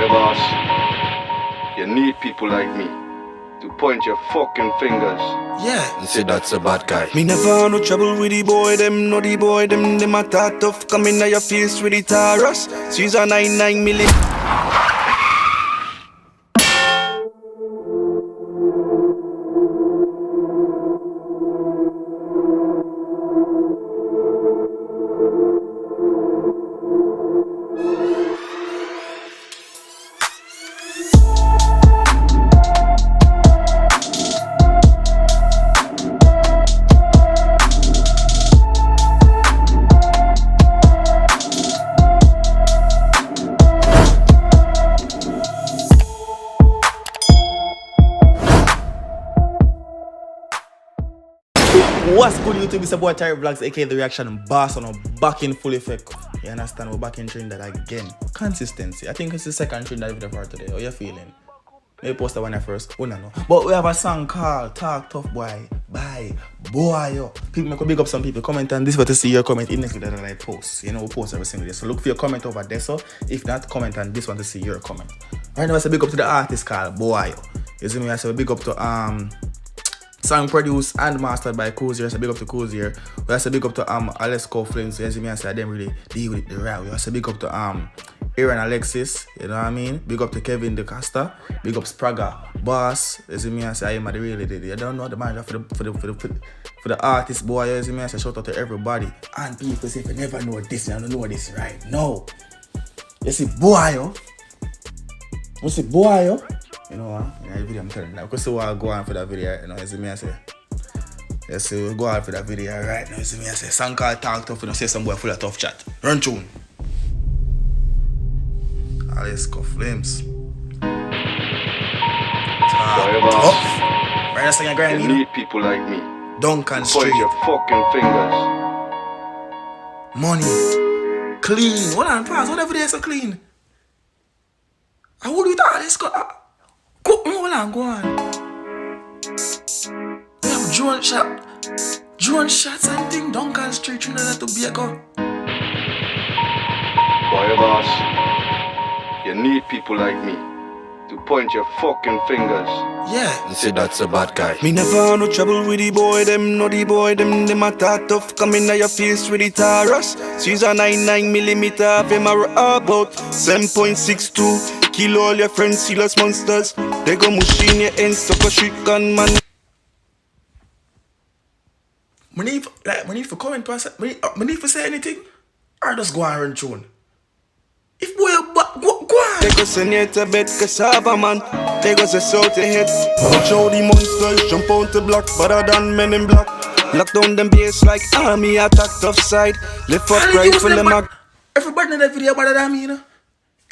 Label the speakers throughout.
Speaker 1: Boy, boss, you need people like me to point your fucking fingers.
Speaker 2: Yeah.
Speaker 1: And say that's a bad guy.
Speaker 3: Me never no trouble with the boy, them no the boy, them a talk tough. Come in your face with the Taurus. She's a 99 milli.
Speaker 2: What's good, YouTube? It's your boy Tyrekevlogs, aka the reaction boss, and I'm back in full effect. You understand? We're back in Trinidad again. Consistency. I think it's the second Trinidad video for today. How you feeling? Maybe post the one at first. Oh, no. But we have a song called Talk Tough Boy by Boyo. People make a big up some people. Comment on this for to see your comment in next video that I post. You know, we post every single day. So look for your comment over there. So if not, comment on this one to see your comment. Right now, I say big up to the artist called Boyo. You see me? I say big up to song produced and mastered by Cozier. So big up to Cozier. We also big up to Alesco Flames. So as you may say, I didn't really deal with it the right. We also big up to Aaron Alexis. You know what I mean? Big up to Kevin DeCosta. Big up Spraga Boss. As you may say, I am the really did. You don't know the manager for the artist boy. As you may say, shout out to everybody. And people say if you never know this, you don't know this right. No. You see Boyo. You see Boyo. You know what? In the video I'm telling you now. Because I go on for that video, you know, you see me I say. You see, we go on for that video right now, you see me I say. Song called Talk Tough, you know, say some boy full of tough chat. Run tune. Alesco Flames. Talk tough. Right now, song you grind,
Speaker 1: You need people like me.
Speaker 2: Duncan
Speaker 1: Point
Speaker 2: Street.
Speaker 1: your fucking fingers.
Speaker 2: Money. Clean. Hold on, pause. Whatever they are so clean. I would do that. Let's go. Hold on, go on. We have drone shots and thing. Duncan Street, Trinidad to be a gun.
Speaker 1: Boy, boss, you need people like me to point your fucking fingers.
Speaker 2: Yeah.
Speaker 1: And say that's a bad guy.
Speaker 3: Me never no trouble with the boy, them no the boy, them a talk tough. Come in your face with the Taurus. She's a 99 millimeter. Them are about 7.62. Kill all your friends, sealers monsters. They go mush in your ends, suck a shit gun man.
Speaker 2: We need for comment person. We need for say anything. Or just go and run tune. If boy go on.
Speaker 3: They go send you to bed, cassava man. They go say salt your head. Watch out the monsters, jump out the block, better than men in black. Lock down them base like army attack tough side. Lift up rifle them mag.
Speaker 2: Everybody in that video better than me, you know.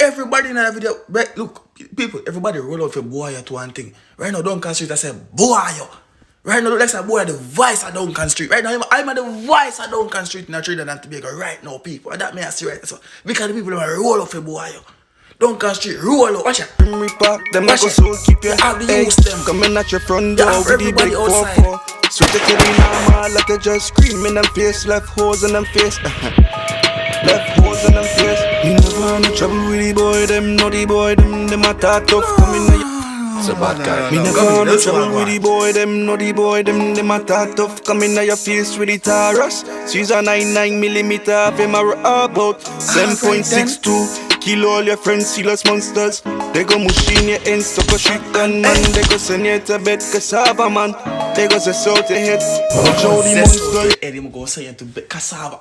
Speaker 2: Everybody in that video, right, look, people, everybody roll out for Boyo to one thing. Right now, Duncan Street, I say, Boyo. Right now, let's say Boyo the voice of Duncan Street. Right now, I'm the voice of Duncan Street in Trinidad and Tobago. Right now, people. And that may I see right. So, because the people are roll out for Boyo. Duncan Street, roll out. Watch it.
Speaker 3: Repack them like a soul keep your
Speaker 2: use them.
Speaker 3: Coming at your front door
Speaker 2: Yeah,
Speaker 3: with the big
Speaker 2: everybody outside.
Speaker 3: 4-4. Sweet to the normal like a just screaming them face. Left holes in them face. Left holes in them face. Me never no trouble with the boy, them no the boy, them a talk tough. Coming at your
Speaker 1: It's a bad guy.
Speaker 3: Me never no trouble with the boy, them no the boy, them a talk tough. Coming at your face with the Taurus. She's a 99 millimeter. Them are about 7.62. Kill all your friends, sealers monsters. They go mush in your ends, suck a shit gun man. They go send you to bed, cassava man. They go say salt your head. Watch out the monsters.
Speaker 2: Eddie go say you to cassava.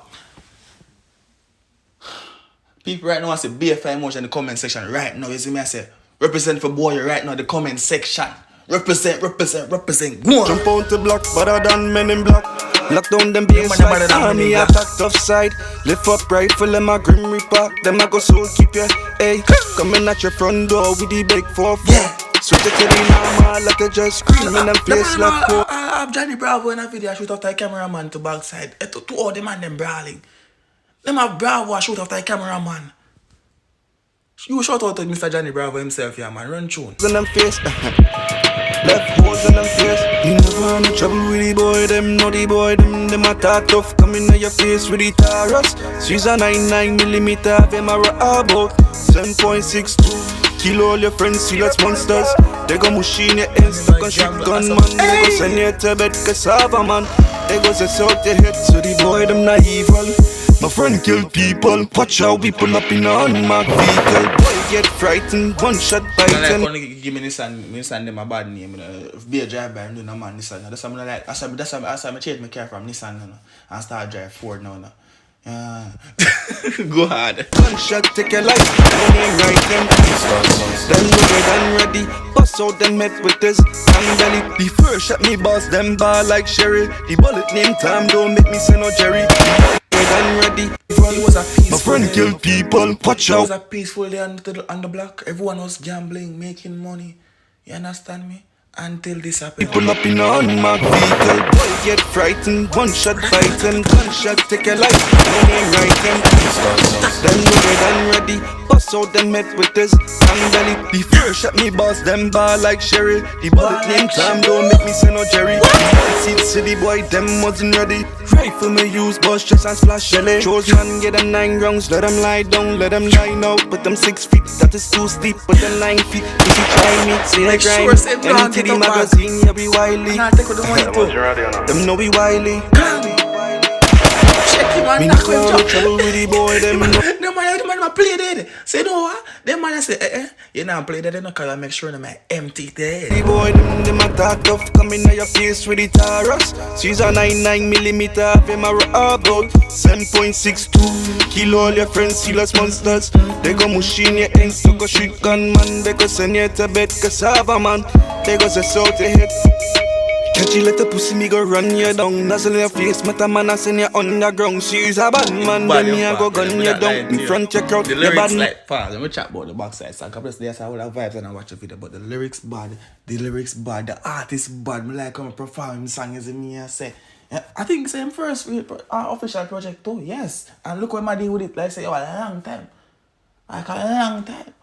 Speaker 2: People right now I say BFI emotion in the comment section right now. You see me I say represent for Boyo right now in the comment section. Represent. Go on.
Speaker 3: Jump out the block, better than men in black. Lock down them base
Speaker 2: better
Speaker 3: like
Speaker 2: than men
Speaker 3: army
Speaker 2: in black.
Speaker 3: attack tough side. Lift up rifle, them a grim reaper. Them a go soul keep you. Hey, coming at your front door with the big 4-4.
Speaker 2: Yeah.
Speaker 3: Sweet to the normal like a just screaming them face like poor.
Speaker 2: I have Johnny Bravo in a video. I shoot off the cameraman to backside. To all the man them brawling. Them have Bravo I shoot off the cameraman. You shout out to Mr. Johnny Bravo himself, yeah man. Run tune.
Speaker 3: In them face. Left holes in them face. Me never had no trouble with the boy, them, no the boy, them a talk tough, coming at your face with the Taurus. She's a 99mm, them a about 7.62. Kill all your friends, see that's monsters. They go mush in your head, stuck on shit gun, man. They go send you to bed, cassava, man. They go say out your head, so the boy, them not evil. My friend kill people, watch how we pull up in on my vehicle. Boy get frightened, one shot bite him.
Speaker 2: Give me Nissan them a bad name. Be a driver and do no man Nissan. That's something like that's why I change my car from Nissan and start drive Ford now. Go hard.
Speaker 3: One shot take your life, money right them. Then loaded and ready, bust out them head with this and belly. The first shot me boss them bar like Sherry. The bullet name time don't make me say no Jerry. And ready.
Speaker 2: It was a peaceful.
Speaker 3: My friend kill people, watch out.
Speaker 2: It was a peaceful day on the block. Everyone was gambling, making money. You understand me? Until this happened.
Speaker 3: People up in on my vehicle. Boy get frightened, one shot fight and gunshot take a life. Money right them. Then loaded and ready, bust out them head with this and belly. The first shot me boss them bar like Sherry. The bullet name time don't make me say no Jerry. See the boy them wasn't ready. Rifle me use, bust just and splash shelly. Chose man get them 9 rounds, let them lie down, let them lie now. But them 6 feet, that is too steep. But them 9 feet, if you try me, say like grind. Empty the magazine, yeah, be wily. Them know we wily. Me no trouble with the boy, them
Speaker 2: no man play dead. Say no what? Them man say you not play dead, no, cause I make sure them empty dead.
Speaker 3: The boy, them a talk tough, coming at your face with the Taurus. She's a 99mm, them a about 7.62. Kill all your friends, see us monsters. They go mush in your ends, so go shit gun, man. They go send you to bed, cassava, man. They go say so to hit. Catch you let the pussy me go run you down. Nuzzle your face, meta man I send you underground. She's a bad man, then me I go gun you down. In front check out
Speaker 2: the
Speaker 3: your
Speaker 2: lyrics
Speaker 3: bad.
Speaker 2: like pause, let me chat about the backside. So a couple of days I will have vibes and I watch a video. But the lyrics bad, the artist bad. Me like come perform song as me I say. I think same first official project too, yes. And look what I did with it, like say a long time. Like a long time.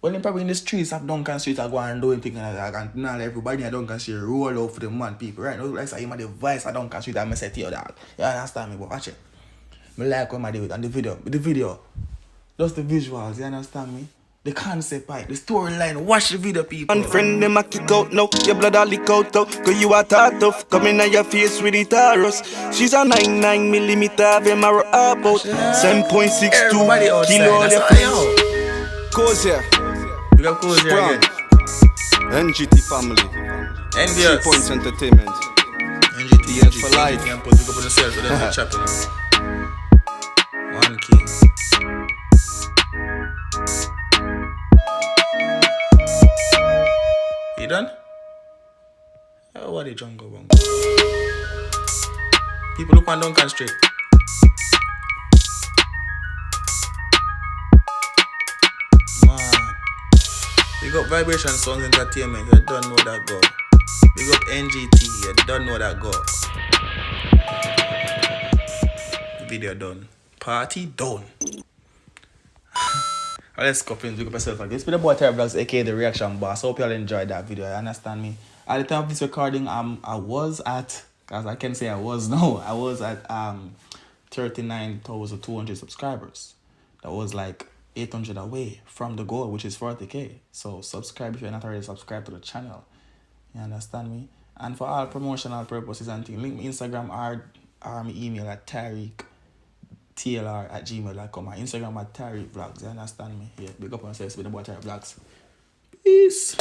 Speaker 2: Well, then probably in the streets of Duncan Street, I go and do anything like and now everybody in Duncan Street roll out for the man people, right? No, like say, the voice of Duncan Street, I say to you, dog. You understand me? But watch it. Me like what I do it and the video. Just the visuals, you understand me? The concept, right? The storyline, watch the video, people.
Speaker 3: And friend them a kick out now, your blood a leak out now. Cause you a talk tough, coming at your face with the Taurus. She's a 99mm, them are about 7.62. Kill all your friends. Cause yeah. Sprung. NGT family. 3 Points Entertainment.
Speaker 2: NGT
Speaker 3: for life.
Speaker 2: Put up on the cell for them to chop it. One king. You done? Oh, what the jungle bongo? People look on Duncan Street. Big up Vibration Sounds Entertainment, you don't know that go. Big up NGT, you don't know that go. Video done. Party done. Let's copy and look up yourself again. It's been the boy Tyrekevlogs, aka the Reaction Boss. Hope y'all enjoyed that video, you understand me? At the time of this recording, I was at, cause I can say I was at 39,200 subscribers. That was like 800 away from the goal, which is 40k. So subscribe if you're not already subscribed to the channel. You understand me? And for all promotional purposes and things, link my Instagram or my email at TyrikTLR@gmail.com. My Instagram at Tyrekevlogs. You understand me? Yeah, big up on yourself with the boy Tyrekevlogs. Peace.